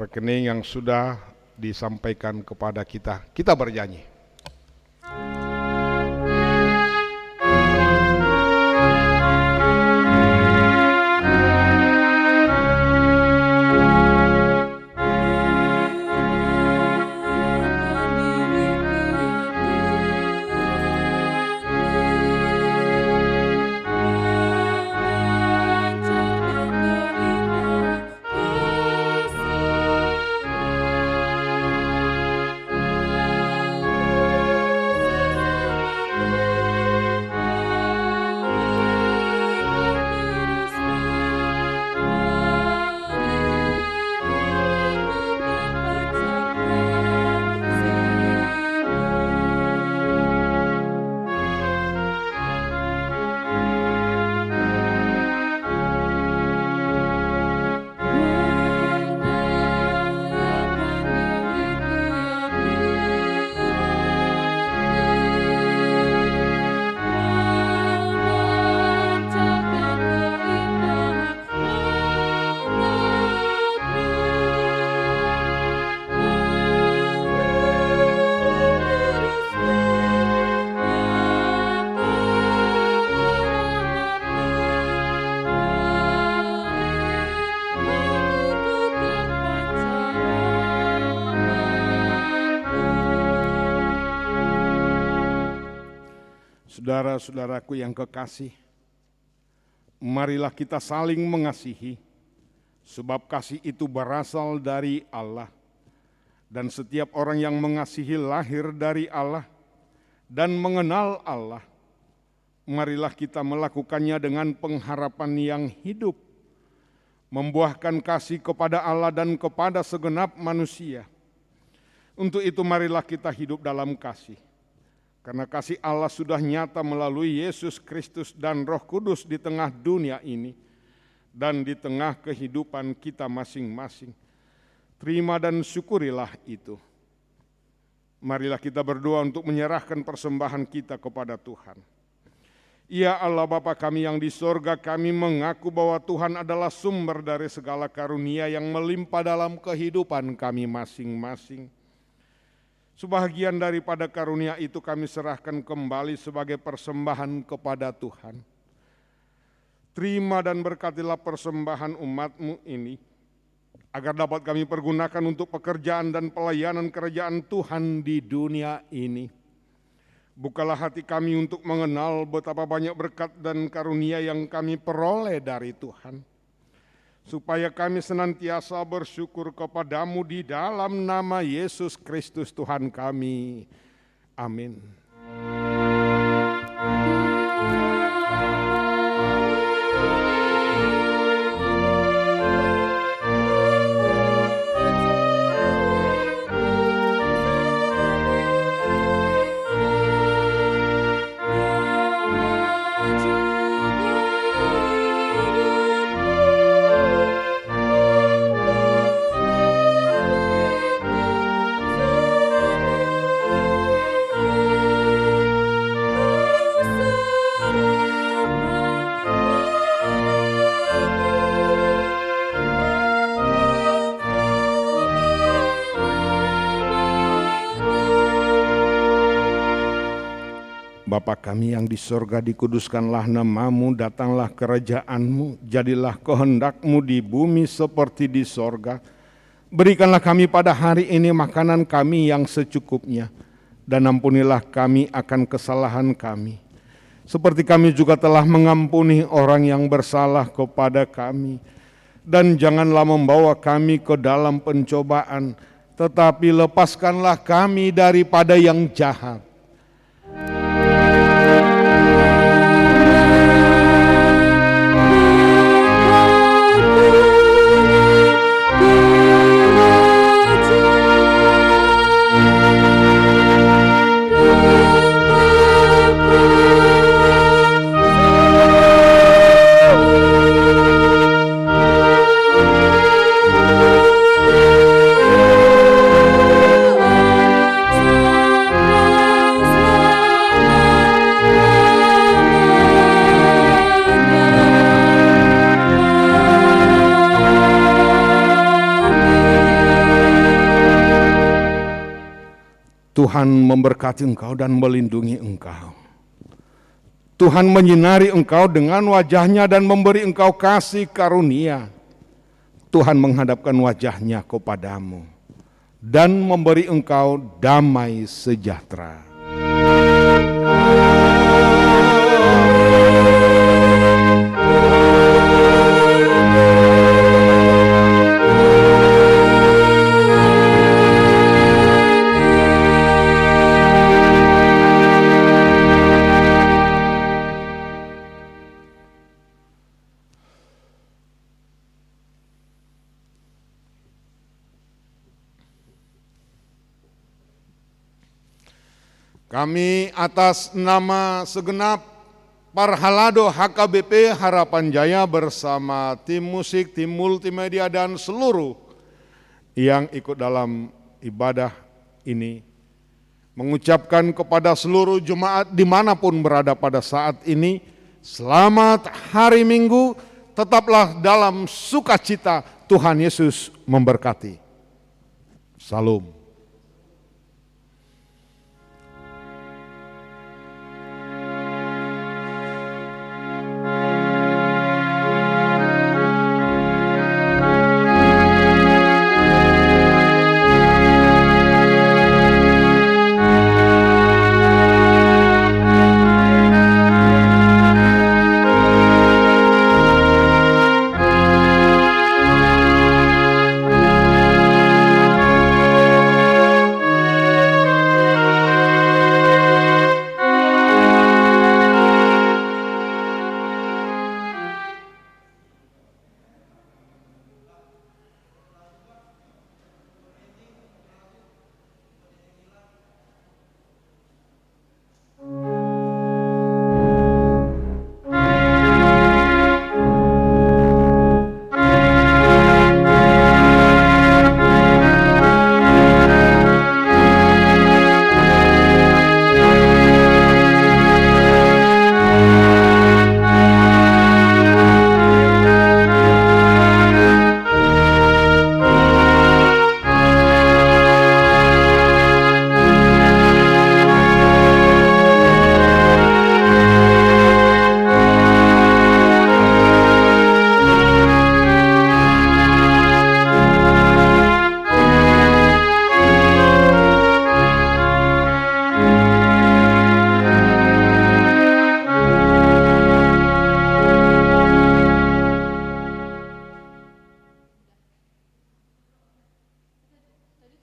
rekening yang sudah disampaikan kepada kita. Kita bernyanyi. Saudara-saudaraku yang kekasih, marilah kita saling mengasihi, sebab kasih itu berasal dari Allah. Dan setiap orang yang mengasihi lahir dari Allah dan mengenal Allah. Marilah kita melakukannya dengan pengharapan yang hidup, membuahkan kasih kepada Allah dan kepada segenap manusia. Untuk itu marilah kita hidup dalam kasih. Karena kasih Allah sudah nyata melalui Yesus Kristus dan Roh Kudus di tengah dunia ini dan di tengah kehidupan kita masing-masing. Terima dan syukurilah itu. Marilah kita berdoa untuk menyerahkan persembahan kita kepada Tuhan. Ya Allah Bapa kami yang di sorga, kami mengaku bahwa Tuhan adalah sumber dari segala karunia yang melimpah dalam kehidupan kami masing-masing. Sebahagian daripada karunia itu kami serahkan kembali sebagai persembahan kepada Tuhan. Terima dan berkatilah persembahan umat-Mu ini, agar dapat kami pergunakan untuk pekerjaan dan pelayanan kerajaan Tuhan di dunia ini. Bukalah hati kami untuk mengenal betapa banyak berkat dan karunia yang kami peroleh dari Tuhan, supaya kami senantiasa bersyukur kepada-Mu di dalam nama Yesus Kristus Tuhan kami. Amin. Bapa kami yang di sorga, dikuduskanlah namamu, datanglah kerajaanmu, jadilah kehendakmu di bumi seperti di sorga. Berikanlah kami pada hari ini makanan kami yang secukupnya, dan ampunilah kami akan kesalahan kami, seperti kami juga telah mengampuni orang yang bersalah kepada kami. Dan janganlah membawa kami ke dalam pencobaan, tetapi lepaskanlah kami daripada yang jahat. Tuhan memberkati engkau dan melindungi engkau. Tuhan menyinari engkau dengan wajah-Nya dan memberi engkau kasih karunia. Tuhan menghadapkan wajah-Nya kepadamu dan memberi engkau damai sejahtera. Kami atas nama segenap Parhalado HKBP Harapan Jaya bersama tim musik, tim multimedia dan seluruh yang ikut dalam ibadah ini mengucapkan kepada seluruh jemaat dimanapun berada pada saat ini, selamat hari Minggu, tetaplah dalam sukacita, Tuhan Yesus memberkati. Salam.